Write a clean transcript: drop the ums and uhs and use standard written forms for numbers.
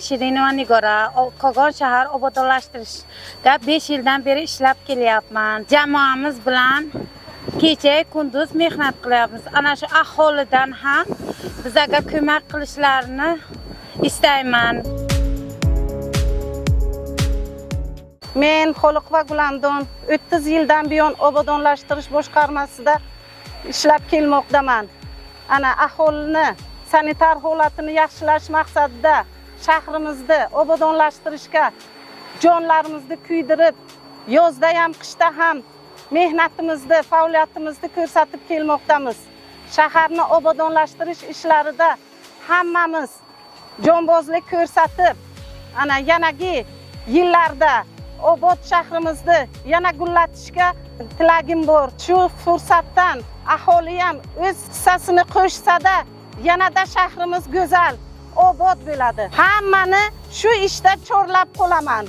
Shirinova Nigora, Kogon shahar obodonlashtirishga 5 yildan beri ishlab kelyapman. Jamoamiz bilan kecha kunduz mehnat qilyapmiz. Ana shu aholidan ham bizga ko'mak qilishlarini istayman. Men Xoliqova Gulamdon 30 yildan buyon obodonlashtirish boshqarmasida ishlab kelmoqdaman. Ana aholini sanitar holatini yaxshilash maqsadida shahrimizni obodonlashtirishga jonlarimizni kuydirib, yozda ham, qishda ham mehnatimizni, faoliyatimizni ko'rsatib kelmoqdamiz. Shaharni obodonlashtirish ishlarida hammamiz jonbozlik ko'rsatib, ana yanagi yillarda obod shahrimizni yana gullatishga tilagim bor. Shu fursatdan aholi ham o'z hissasini qo'shsa-da, yanada shahrimiz go'zal, obod bo'ladi. Hammani shu ishda chorlab qolaman.